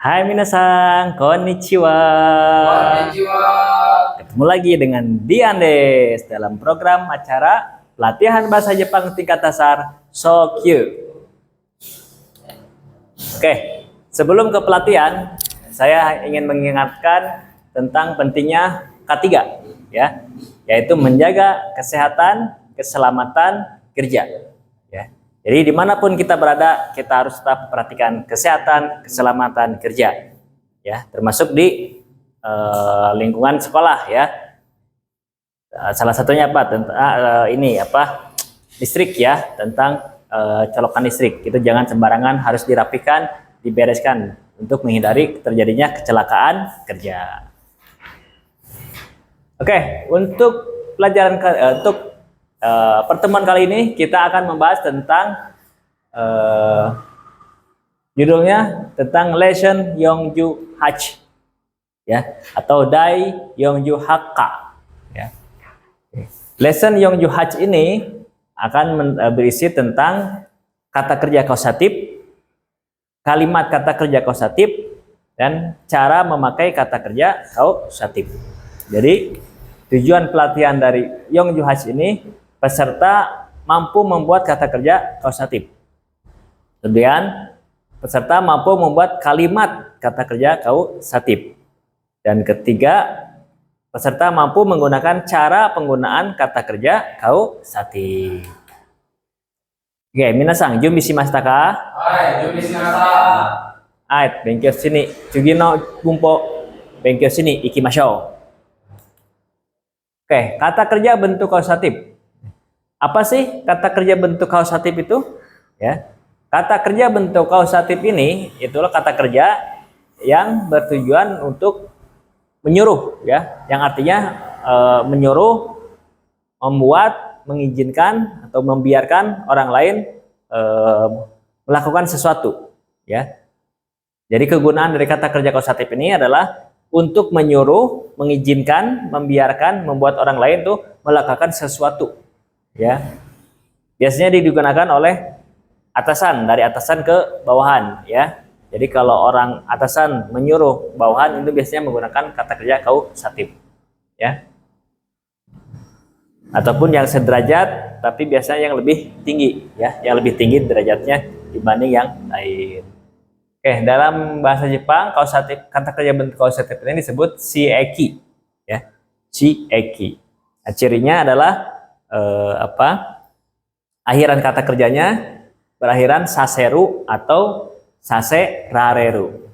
Hai minasan, konnichiwa. Konnichiwa. Ketemu lagi dengan Diandes dalam program acara pelatihan bahasa Jepang tingkat dasar Sokyu. Oke, sebelum ke pelatihan, saya ingin mengingatkan tentang pentingnya K3 ya, yaitu menjaga kesehatan, keselamatan kerja. Ya. Jadi dimanapun kita berada, kita harus tetap perhatikan kesehatan, keselamatan kerja, ya, termasuk di lingkungan sekolah, ya. Salah satunya apa? Listrik, ya, tentang colokan listrik. Itu jangan sembarangan, harus dirapikan, dibereskan untuk menghindari terjadinya kecelakaan kerja. Oke, untuk pelajaran untuk pertemuan kali ini kita akan membahas tentang judulnya tentang Lesson Yongju Hach, ya, atau Dai Yongju Hakka, ya. Lesson Yongju Hach ini akan berisi tentang kata kerja kausatif, kalimat kata kerja kausatif, dan cara memakai kata kerja kausatif. Jadi tujuan pelatihan dari Yongju Hach ini, peserta mampu membuat kata kerja kausatif. Kemudian peserta mampu membuat kalimat kata kerja kausatif. Dan ketiga, peserta mampu menggunakan cara penggunaan kata kerja kausatif. Oke, minasan, junbi shimashita ka? Hai, junbi shimashita. Hai, benkyou shini. Tsugi no bunpo benkyou shini ikimashou. Oke, kata kerja bentuk kausatif. Apa sih kata kerja bentuk kausatif itu? Ya, kata kerja bentuk kausatif ini itulah kata kerja yang bertujuan untuk menyuruh, ya, yang artinya menyuruh, membuat, mengizinkan atau membiarkan orang lain melakukan sesuatu, ya. Jadi kegunaan dari kata kerja kausatif ini adalah untuk menyuruh, mengizinkan, membiarkan, membuat orang lain tuh melakukan sesuatu, ya. Biasanya digunakan oleh atasan, dari atasan ke bawahan, ya. Jadi kalau orang atasan menyuruh bawahan itu biasanya menggunakan kata kerja kausatif, ya. Ataupun yang sederajat tapi biasanya yang lebih tinggi, ya, yang lebih tinggi derajatnya dibanding yang lain. Oke, dalam bahasa Jepang kausatif, kata kerja bentuk kausatif ini disebut shieki, ya. Shieki. Nah, cirinya adalah akhiran kata kerjanya berakhiran saseru atau saserareru.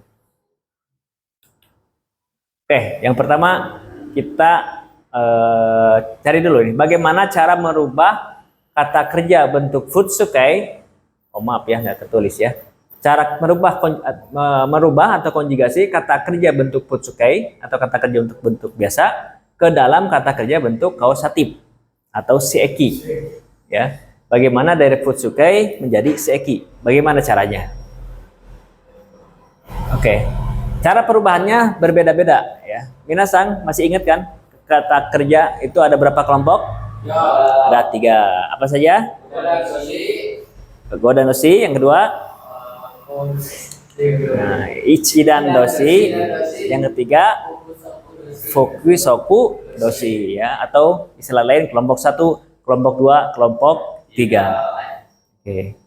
Oke, yang pertama kita cari dulu nih, bagaimana cara merubah kata kerja bentuk futsukai. Oh maaf ya, nggak tertulis ya. Cara merubah atau konjugasi kata kerja bentuk futsukai atau kata kerja untuk bentuk biasa ke dalam kata kerja bentuk kausatif atau shieki, ya. Bagaimana dari futsukai menjadi shieki? Bagaimana caranya? Oke, cara perubahannya berbeda-beda, ya. Minasan masih ingat kan kata kerja itu ada berapa kelompok? Ya. Ada 3. Apa saja? Godan doshi. Yang kedua? Nah, ichi dan doshi. Yang ketiga? Fukusoku doshi, ya. Atau istilah lain kelompok 1, kelompok 2, kelompok 3. Oke.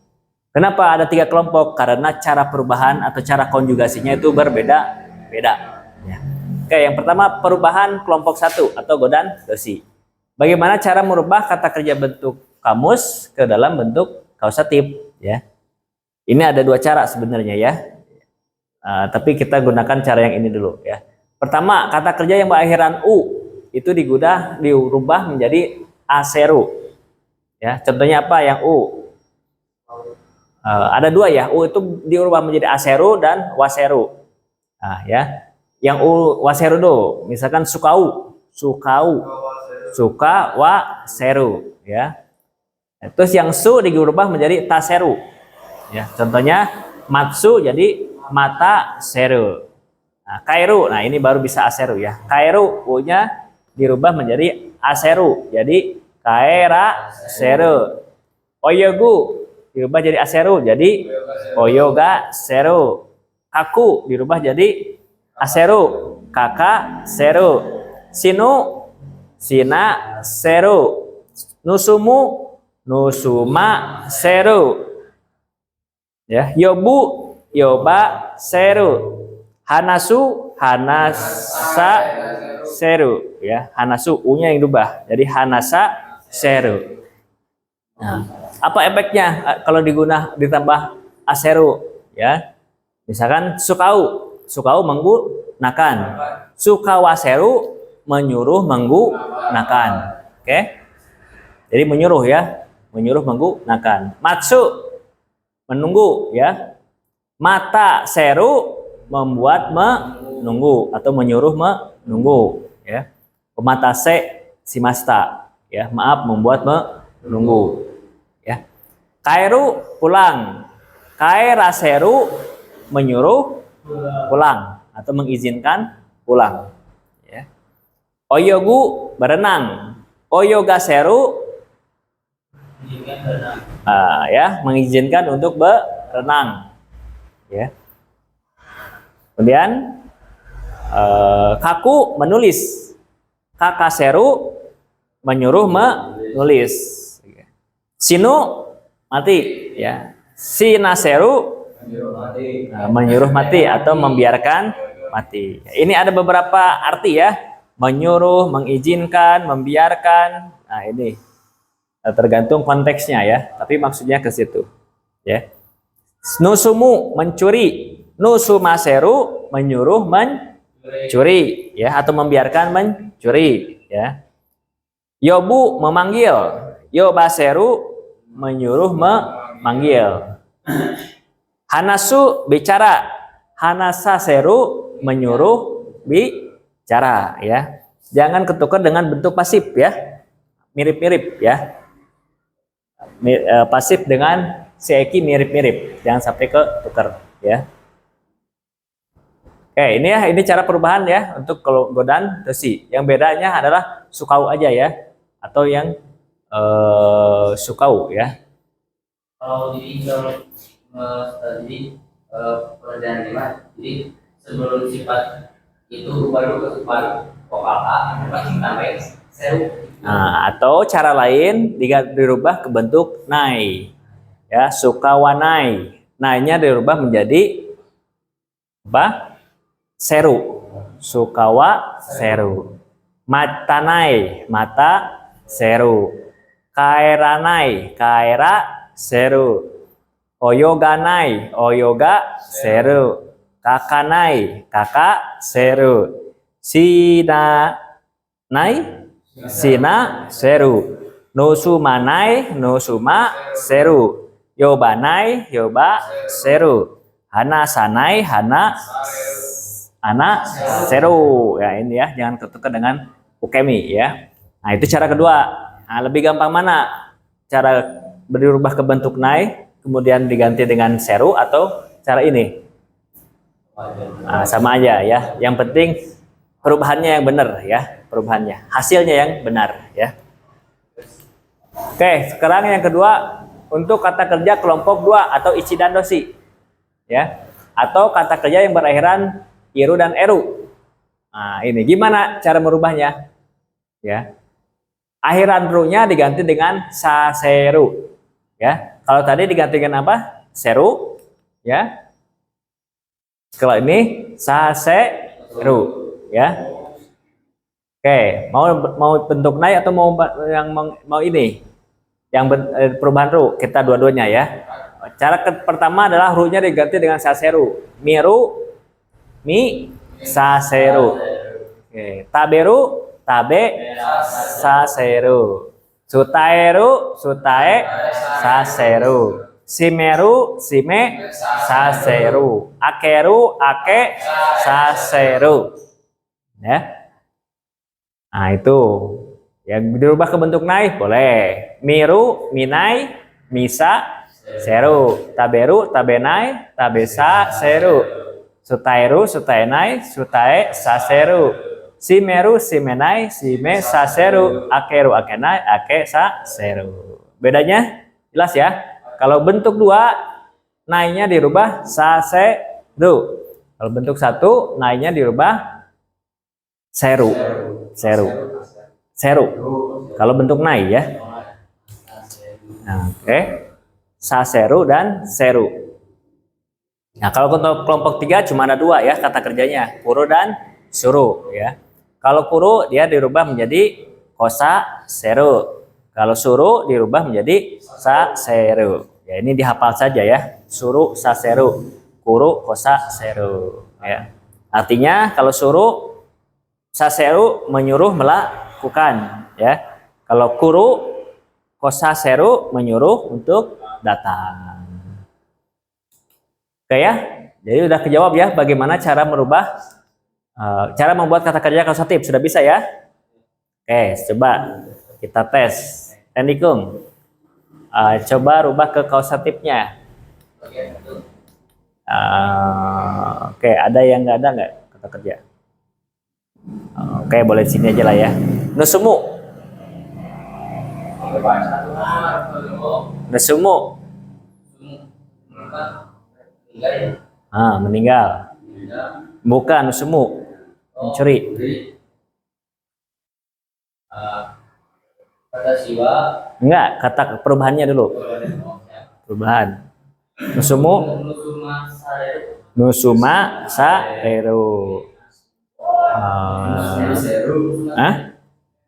Kenapa ada 3 kelompok? Karena cara perubahan atau cara konjugasinya itu berbeda-beda. Ya. Oke, yang pertama perubahan kelompok 1 atau godan doshi. Bagaimana cara merubah kata kerja bentuk kamus ke dalam bentuk kausatif, ya? Ini ada 2 cara sebenarnya, ya. Tapi kita gunakan cara yang ini dulu, ya. Pertama, kata kerja yang berakhiran u itu dirubah menjadi aseru, ya. Contohnya apa yang u? Ada 2 ya, u itu dirubah menjadi aseru dan waseru. Nah, ya, yang u waseru do, misalkan sukau, suka waseru, ya. Terus yang su dirubah menjadi taseru, ya. Contohnya matsu jadi mata seru. Nah, kairu, nah ini baru bisa aseru, ya. Kairu u-nya dirubah menjadi aseru, jadi kaera seru. Oyogu dirubah jadi aseru, jadi oyoga seru. kaku dirubah jadi aseru, kakak seru. Sinu, sina seru. Nusumu, nusuma seru. Ya, yobu, yoba seru. Hanasu, hanasa seru. Ya, hanasu u-nya yang dirubah jadi hanasa seru. Nah, apa efeknya kalau ditambah aseru? Ya, misalkan sukau, sukau menggunakan, sukawaseru menyuruh menggunakan. Oke, jadi menyuruh ya, menyuruh menggunakan. Matsu menunggu ya, mata seru membuat menunggu atau menyuruh menunggu ya. Pematase simasta ya, maaf membuat menunggu ya. Kairu pulang, kairaseru menyuruh pulang atau mengizinkan pulang ya. Oyogu berenang, oyogaseru ya, mengizinkan untuk berenang ya. Kemudian kaku menulis, kakaseru menyuruh menulis. Sinu mati ya, sinaseru menyuruh mati atau membiarkan mati. Ini ada beberapa arti ya, menyuruh, mengizinkan, membiarkan. Nah ini tergantung konteksnya ya, tapi maksudnya ke situ ya. Nusumu mencuri, nusumaseru menyuruh mencuri ya, atau membiarkan mencuri ya. Yobu memanggil, yobaseru menyuruh memanggil. Hanasu bicara, hanasaseru menyuruh bicara ya. Jangan ketukar dengan bentuk pasif ya, mirip-mirip ya. Pasif dengan seiki mirip-mirip, jangan sampai ketukar ya. Oke, ini ya, ini cara perubahan ya untuk kalau godan tosi. Yang bedanya adalah sukau aja ya, atau yang sukau ya. Kalau jadi pekerjaan lima, jadi sebelum sifat itu baru ke sifat vokal A, pasti tambahin seru. Nah, atau cara lain dirubah ke bentuk nai ya, sukawanai. Nainya dirubah menjadi apa? Seru, sukawa seru. Matanai, mata seru. Kaeranai, kaera seru. Oyoganai, oyoga seru. Kakanai, kakak seru. Sinanai, sina seru. Nusumanai, nusuma seru. Yobanai, yoba seru. Hanasanai, ana seru ya. Ini ya, jangan ketukar dengan ukemi ya. Nah itu cara kedua. Nah, lebih gampang mana? Cara berubah ke bentuk nai kemudian diganti dengan seru atau cara ini? Nah, sama aja ya. Yang penting perubahannya yang benar ya, perubahannya, hasilnya yang benar ya. Oke, sekarang yang kedua untuk kata kerja kelompok 2 atau ichi dan doshi ya, atau kata kerja yang berakhiran iru dan eru. Nah, ini gimana cara merubahnya? Ya. Akhiran ru-nya diganti dengan saseru. Ya. Kalau tadi diganti dengan apa? Seru, ya. Kalau ini saseru, ya. Oke, mau bentuk nai atau mau ini? Yang perubahan ru, kita dua-duanya ya. Cara pertama adalah ru-nya diganti dengan saseru. Miru, mi, saseru. Oke, taberu, tabe, saseru. Sutaeru, sutae, saseru. Simeru, sime, saseru. Akeru, ake, saseru. Ya. Nah, itu. Yang dirubah ke bentuk nai boleh. Miru, minai, misa, seru. Taberu, tabenai, tabesa, seru. Sutaeru, sutaenai, sutae, saseru. Simeru, simenai, sime, saseru. Akeru, akenai, ake, saseru. Bedanya jelas ya. Kalau bentuk 2, nainya dirubah saseru. Kalau bentuk satu, nainya dirubah seru. Seru. Seru. Kalau bentuk nai ya. Nah, oke. Saseru dan seru. Nah, kalau untuk kelompok 3 cuma ada 2 ya kata kerjanya, kuru dan suru ya. Kalau kuru dia dirubah menjadi kosa seru. Kalau suru dirubah menjadi saseru. Ya, ini dihafal saja ya. Suru saseru, kuru kosa seru ya. Artinya kalau suru saseru menyuruh melakukan ya. Kalau kuru kosa seru menyuruh untuk datang. Oke ya. Jadi udah kejawab ya bagaimana cara merubah cara membuat kata kerja kausatif. Sudah bisa ya? Oke, coba kita tes. Endikung. Coba rubah ke kausatifnya. Oke, ada yang nggak ada nggak kata kerja? Oke, boleh di sini aja lah ya. Nusumu. Nusumu. Meninggal. Bukan nusumu. Mencuri. Kata siwa. Enggak, kata perubahannya dulu. Perubahan. Nusumu. Nusuma sareru.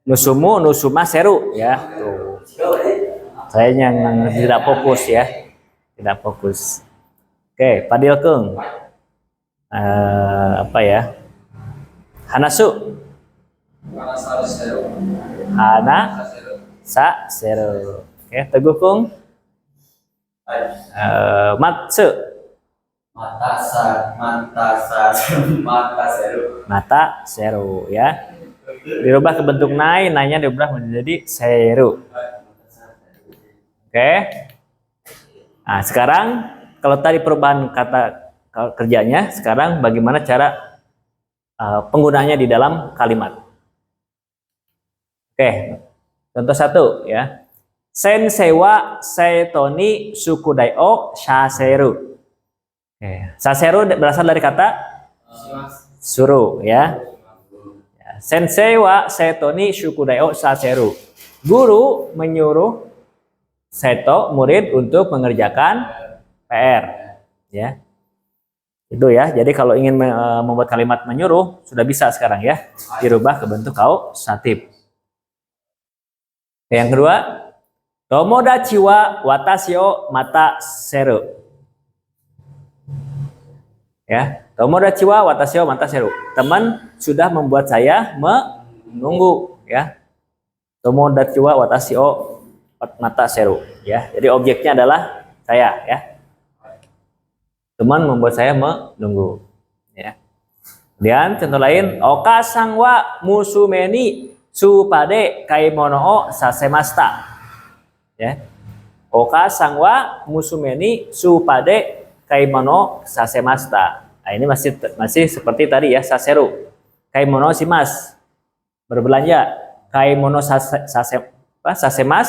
Nusumu nusuma seru ya. Tuh. Saya yang tidak fokus ya. Tidak fokus. Oke, Padil Kung. Apa ya? Hanasu. Hana sa seru. Oke, Teguh Kung. Matsu. Mata seru ya. Dirubah ke bentuk nai, nainya dirubah menjadi seru. Oke. Nah, sekarang kalau tadi perubahan kata kerjanya, sekarang bagaimana cara penggunaannya di dalam kalimat. Oke. Contoh 1 ya. Sensei wa seitoni sukudai o shaseru. Saseru berasal dari kata suruh ya. Sensei wa seitoni shukudai o saseru. Guru menyuruh seto murid untuk mengerjakan PR ya. Itu ya. Jadi kalau ingin membuat kalimat menyuruh sudah bisa sekarang ya. Dirubah ke bentuk kausatif. Yang kedua, tomodachi wa watashi o mata seru. Ya, tomodachi wa watashi o mata seru. Teman sudah membuat saya menunggu ya. Tomodachi wa watashi o mata seru ya. Jadi objeknya adalah saya ya. Teman membuat saya menunggu ya. Kemudian contoh lain, okasan wa musumeni supade kaimono o sasemasta. Ya. Okasan wa musumeni supade kaimono sasemasta. Nah, ini masih seperti tadi ya, saseru. Kaimono shimas. Berbelanja. Kaimono sasemas.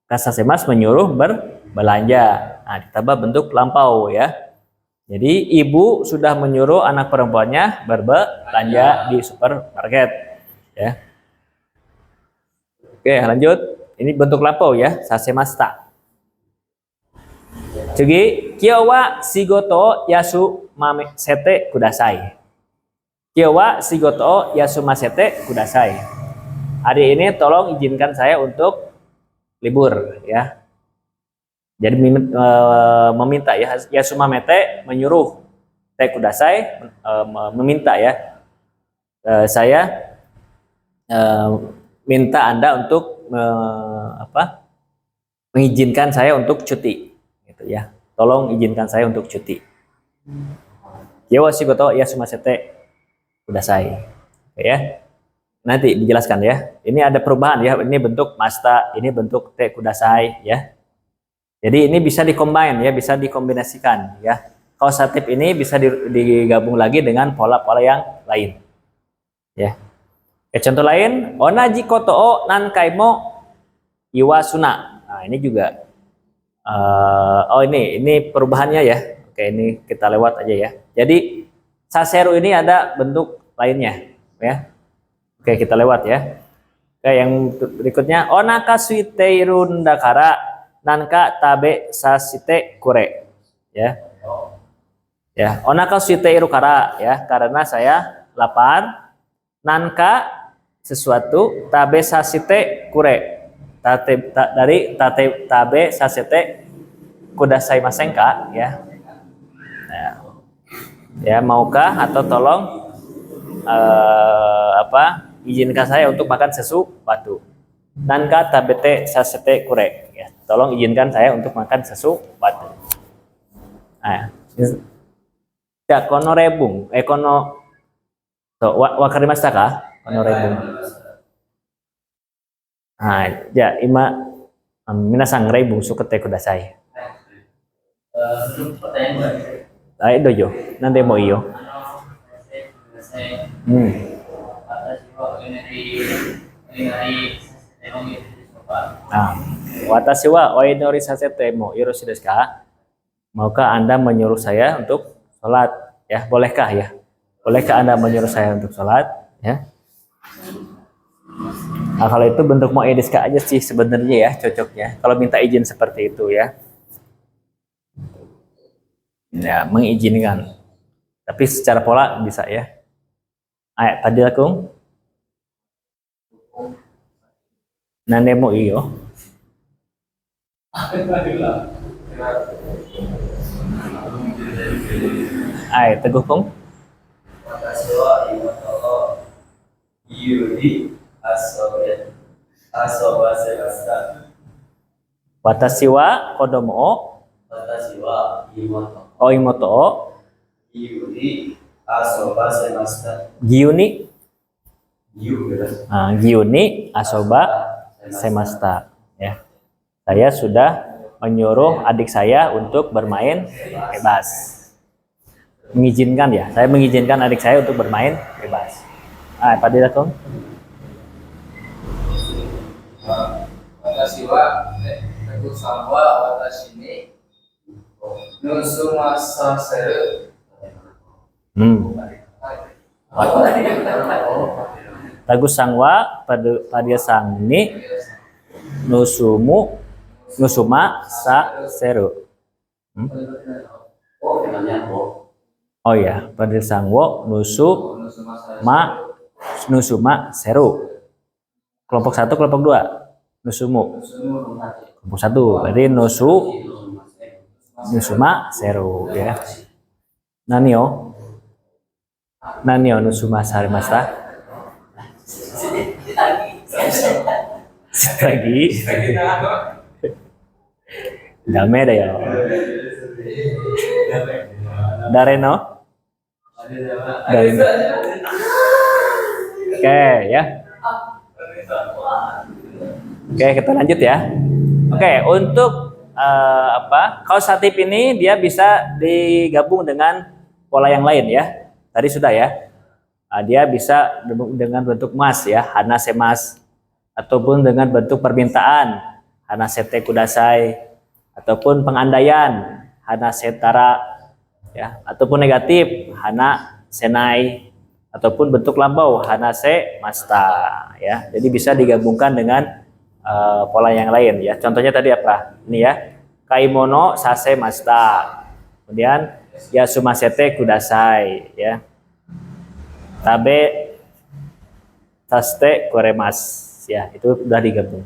Kasasemas menyuruh berbelanja. Nah, ditambah bentuk lampau ya. Jadi ibu sudah menyuruh anak perempuannya berbelanja di supermarket ya. Oke, lanjut. Ini bentuk lampau ya, sasemasta. Jadi, kyo wa shigoto yasu masete kudasai. Kyo wa shigoto yasu masete kudasai. Hari ini tolong izinkan saya untuk libur ya. Jadi meminta ya, yasumamete menyuruh, te kudasai meminta ya. Saya minta Anda untuk mengizinkan saya untuk cuti gitu ya. Tolong izinkan saya untuk cuti. Kyo shigoto yasumasete kudasai. Ya. Nanti dijelaskan ya. Ini ada perubahan ya. Ini bentuk masta, ini bentuk te kudasai ya. Jadi ini bisa dikombin ya, bisa dikombinasikan ya. Kausatif ini bisa digabung lagi dengan pola-pola yang lain. Ya. Contoh lain, onaji koto o nankaimo iwasuna. Nah, ini juga ini perubahannya ya. Oke, ini kita lewat aja ya. Jadi saseru ini ada bentuk lainnya, ya. Oke, kita lewat ya. Oke, yang berikutnya onaka suiteirun dakara nanka tabe sasite kure. Ya. Ya, onaka suiteiru kara ya, karena saya lapar. Nanka sesuatu, tabe sasite kure. Dari tabe sasite kudasai masenka ya. Ya, maukah atau tolong izinkan saya untuk makan sesuatu. Nanka tabete sasete kure. Ya, tolong izinkan saya untuk makan sesuatu. Nah, ya kono rebung, kono wakarimashita ka? Kono rebung. Nah, ya ima minasang rebung sukete kudasai. Ay, doyo. Nande mo iyo. Watashi wa oinori sasete mo yoroshiu desu ka? Maukah Anda menyuruh saya untuk sholat? Ya, bolehkah ya? Bolehkah Anda menyuruh saya untuk sholat? Ya. Nah, kalau itu bentuk mau desu ka aja sih sebenarnya ya cocoknya. Kalau minta izin seperti itu ya. Ya, mengizinkan. Tapi secara pola bisa ya. Ayo, tadi aku. Nande mo iyo. Ayo, teguh kong. Watashi wa imoto o yuri asobashimashita. Watashi wa kodomo o Watashi wa imoto oimoto o yuri asobashimashita. giuni Yuri. giuni asoba semasta ya. Saya sudah menyuruh adik saya untuk bermain bebas. Mengizinkan ya. Saya mengizinkan adik saya untuk bermain bebas. Pada datang. Watashi wa teguh-san wa watashi ni nusumasaseru. Tagus sangwa pada sang ni nusuma sa seru. Oh ya, pada sangwo nusuma seru. Kelompok 1, kelompok 2. Nusumu. Kelompok 1, berarti nusuma seru ya. Nanio nusuma sarimashita. Lagi. Dame da yo. Dareno. Dareno. Oke ya. Oke, kita lanjut ya. Oke, untuk kausatif ini dia bisa digabung dengan pola yang lain ya. Tadi sudah ya. Dia bisa dengan bentuk mas ya, hanase mas, ataupun dengan bentuk permintaan, hanasete kudasai, ataupun pengandaian, hanasetara ya, ataupun negatif, hana senai, ataupun bentuk lampau, hanase masta ya. Jadi bisa digabungkan dengan pola yang lain ya. Contohnya tadi apa? Ini ya. Kaimono sase masta. Kemudian yasumasete kudasai ya. Tabe saste koremas ya, itu sudah digabung.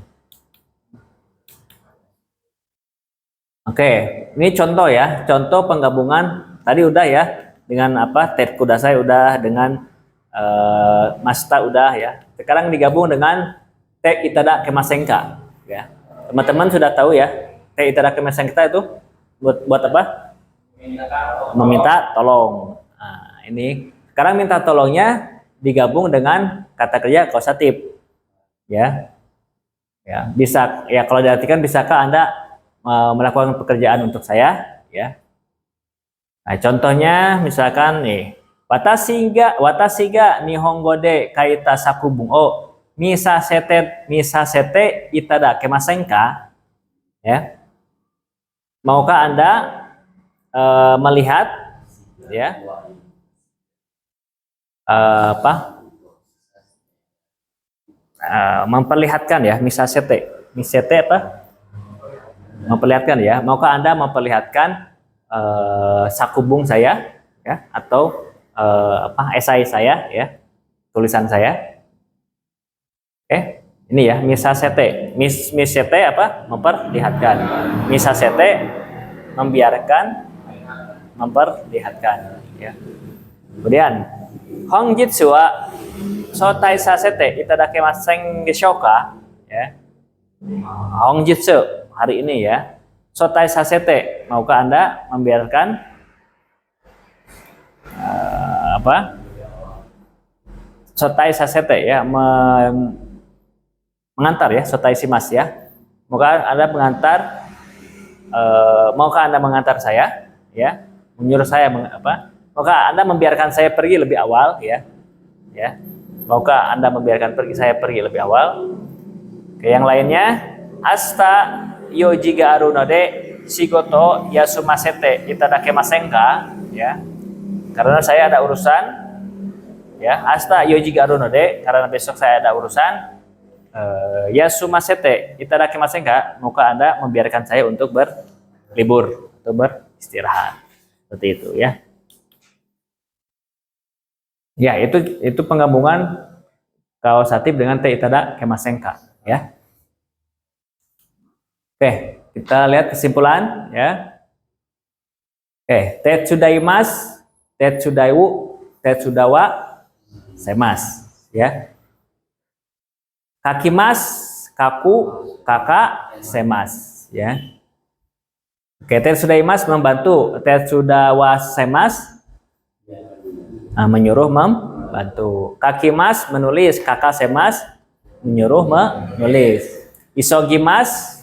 Oke, ini contoh ya, contoh penggabungan tadi udah ya, dengan apa? Tet kudasai udah, dengan masta udah ya. Sekarang digabung dengan te itada kemasenka ya. Teman-teman sudah tahu ya, te itada kemasenka itu buat apa? Meminta tolong. Nah, ini sekarang minta tolongnya digabung dengan kata kerja kausatif. Ya. Ya, bisa ya, kalau diartikan bisakah Anda melakukan pekerjaan untuk saya ya. Nah, contohnya misalkan nih, watashi ga nihongo de kaita sakubung o misasete itada kemasenka ya. Maukah Anda melihat ya apa? Memperlihatkan ya, misete apa? Memperlihatkan ya. Maukah Anda memperlihatkan sakubung saya ya atau esai saya ya, tulisan saya? Ini ya, misasete. Misete apa? Memperlihatkan. Misasete membiarkan, memperlihatkan ya. Kemudian hongjitsu wa sotai sasete itadakimasen deshoka ya. Hongjitsu hari ini ya. Sotai sasete, maukah Anda membiarkan sotai sasete ya, mengantar ya, sotai simas ya. Maukah Anda mengantar saya ya, menyuruh saya maukah Anda membiarkan saya pergi lebih awal ya. Ya. Maukah Anda membiarkan saya pergi lebih awal? Oke, yang lainnya, asta yojiga arunode shigoto yasumasete itadakemasen ka ya. Karena saya ada urusan ya, asta yojiga arunode, karena besok saya ada urusan. Yasumasete itadakemasen ka, maukah Anda membiarkan saya untuk berlibur atau beristirahat. Seperti itu ya. Ya, itu penggabungan kausatif dengan te itada kemasenka ya. Oke, kita lihat kesimpulan ya. Tetsudaimas, tetsudaiwu, tetsudawa, semas ya. Kakimas, kaku, kakak, semas ya. Oke, tetsudaimas membantu, tetsudawa semas menyuruh membantu. Kakimas menulis, kakak semas menyuruh menulis. Isogimas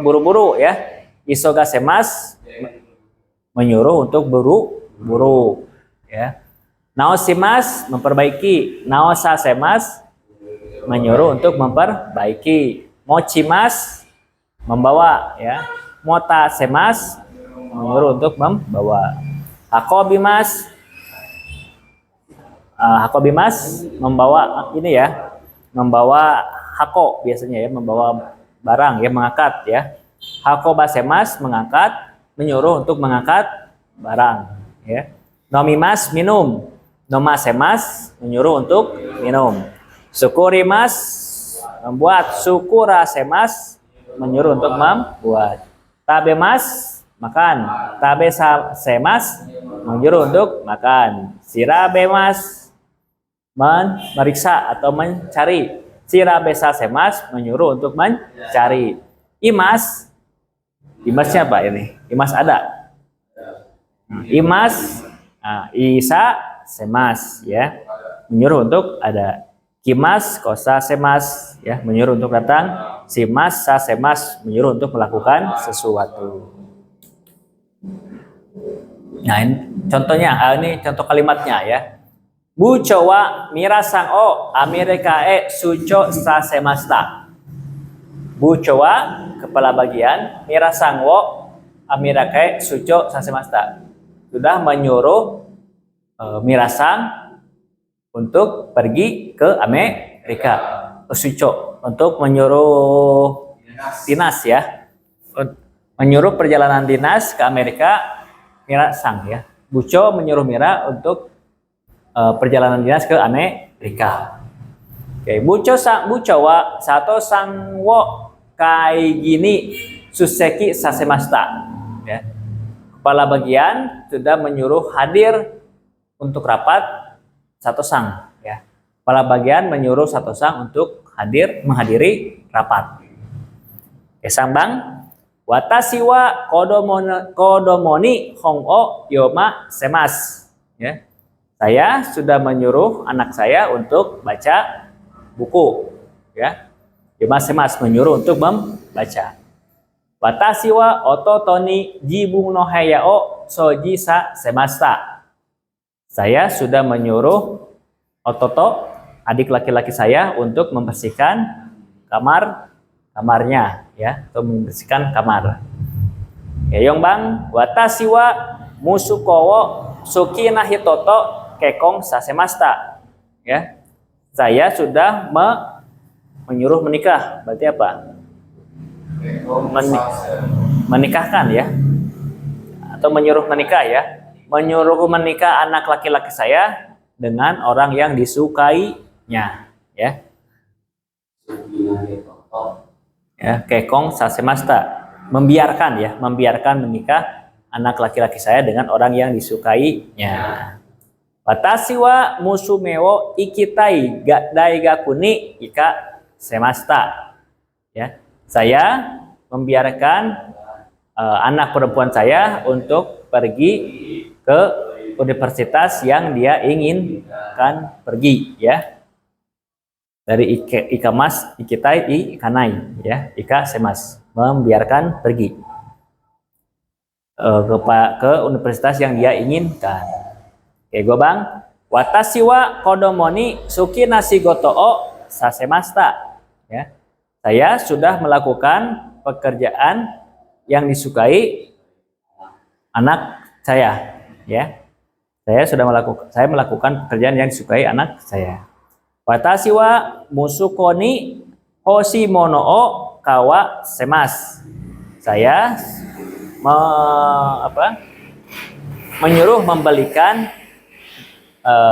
buru-buru ya. Isoga semas menyuruh untuk buru-buru ya. Naosimas memperbaiki. Naosa semas menyuruh untuk memperbaiki. Mochimas membawa ya. Mota semas menyuruh untuk membawa. Hakobimas membawa ini ya, membawa hako biasanya ya, membawa barang ya, mengangkat ya. Hakobasemas mengangkat, menyuruh untuk mengangkat barang ya. Nomimas minum, nomasemas menyuruh untuk minum. Sukurimas membuat, sukurasemas menyuruh untuk membuat. Tabemas makan, tabe semas menyuruh untuk makan. Sirabemas memeriksa atau mencari. Sirabesa semas menyuruh untuk mencari. Imasnya apa ini? Imas ada. Imas, isa semas ya, menyuruh untuk ada. Kimas kosa semas ya, menyuruh untuk datang. Simas sa semas menyuruh untuk melakukan sesuatu. Nah, ini contohnya, ini contoh kalimatnya ya. Bucho wa mirasang o Amerika sucho sasemasta. Bucho wa kepala bagian, mirasang wo Amerika sucho sasemasta. Sudah menyuruh mirasang untuk pergi ke Amerika. Sucho untuk menyuruh dinas ya. Menyuruh perjalanan dinas ke Amerika. Mira sang ya. Bucho menyuruh Mira untuk perjalanan dinas ke Amerika. Oke, bucho wa sato sang wo kai gini suseki sasemasta. Ya. Kepala bagian sudah menyuruh hadir untuk rapat sato sang ya. Kepala bagian menyuruh sato sang untuk menghadiri rapat. Oke, sambang. Watashi wa kodomoni hongo yoma semas. Ya. Saya sudah menyuruh anak saya untuk baca buku. Ya. Yoma semas menyuruh untuk membaca. Watashi wa ototoni jibung no hayao soji sa semasta. Saya sudah menyuruh ototo, adik laki-laki saya, untuk membersihkan kamarnya ya, atau membersihkan kamar. Ya, Yongbang, watashi wa musuko wo suki na hitoto kekong sasemasta. Ya. Saya sudah menyuruh menikah. Berarti apa? Menikahkan ya. Atau menyuruh menikah ya. Menyuruh menikah anak laki-laki saya dengan orang yang disukainya. Ya. Ya, kekong sasemasta. Membiarkan ya, membiarkan menikah anak laki-laki saya dengan orang yang disukainya. Watashi wa musume wo ikitai daigakuni ika semasta. Ya, saya membiarkan anak perempuan saya untuk pergi ke universitas yang dia inginkan pergi ya. Dari ikamas, ikitai, ikanai ya, ika semas, membiarkan pergi ke universitas yang dia inginkan. Oke, gue bang. Watashi wa kodomoni suki nasi gotoo sasemasta. Ya, saya sudah melakukan pekerjaan yang disukai anak saya. Ya, saya melakukan pekerjaan yang disukai anak saya. Watashi wa musukoni hoshimono o kawa semas. Saya menyuruh membelikan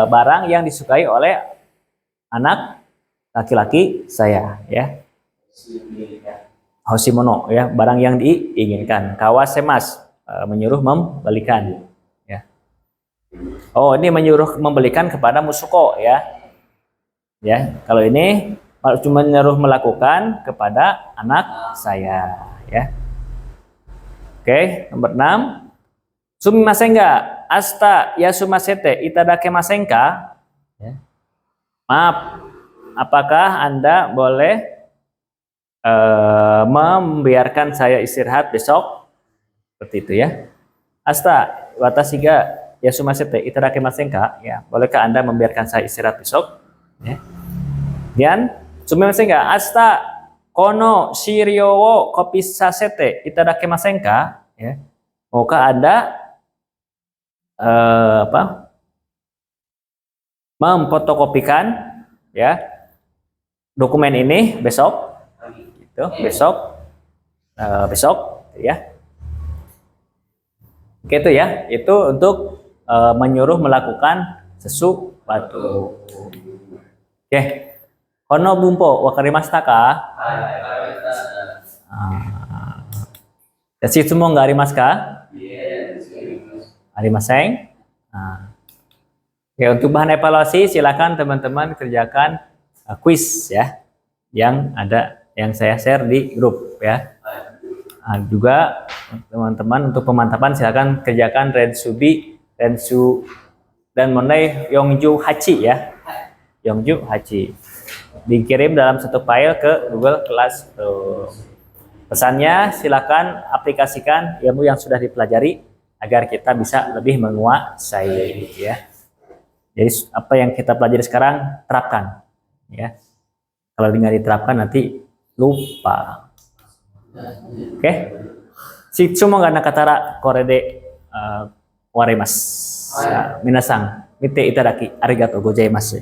barang yang disukai oleh anak laki-laki saya ya. Hoshimono ya, barang yang diinginkan. Kawa semas, menyuruh membelikan ya. Oh, ini menyuruh membelikan kepada Musuko ya. Ya, kalau ini cuma menyuruh melakukan kepada anak saya ya. Oke, nomor 6. Sumimasen ga asta yasumasete itadakemasenka? Ya. Maaf, apakah Anda boleh membiarkan saya istirahat besok? Seperti itu ya. Asta watashi ga yasumasete itadakemasenka? Ya, bolehkah Anda membiarkan saya istirahat besok? Ya. Dan sumimasen ga asta kono shiryou wo copy sasete itadakemasenka? Ya. Maukah Anda memfotokopikan ya dokumen ini besok? Gitu, besok ya. Oke, itu ya. Itu untuk menyuruh melakukan sesuatu. Oke. Kono bumpo wakarimashita ka? Shitsumo ga arimasu ka? Arimasen? Oke, untuk bahan evaluasi silakan teman-teman kerjakan quiz ya yang saya share di grup ya. Juga teman-teman untuk pemantapan silakan kerjakan Rensu dan Mondai Yongju Hachi ya. Yongju Hachi. Dikirim dalam satu file ke Google Classroom. Pesannya silakan aplikasikan ilmu yang sudah dipelajari agar kita bisa lebih menguasai ya. Jadi apa yang kita pelajari sekarang terapkan ya. Kalau nggak diterapkan nanti lupa. Oke. Shitsumo ga nakatara korede warimasu. Minasang mite itadaki arigatou gozaimasu.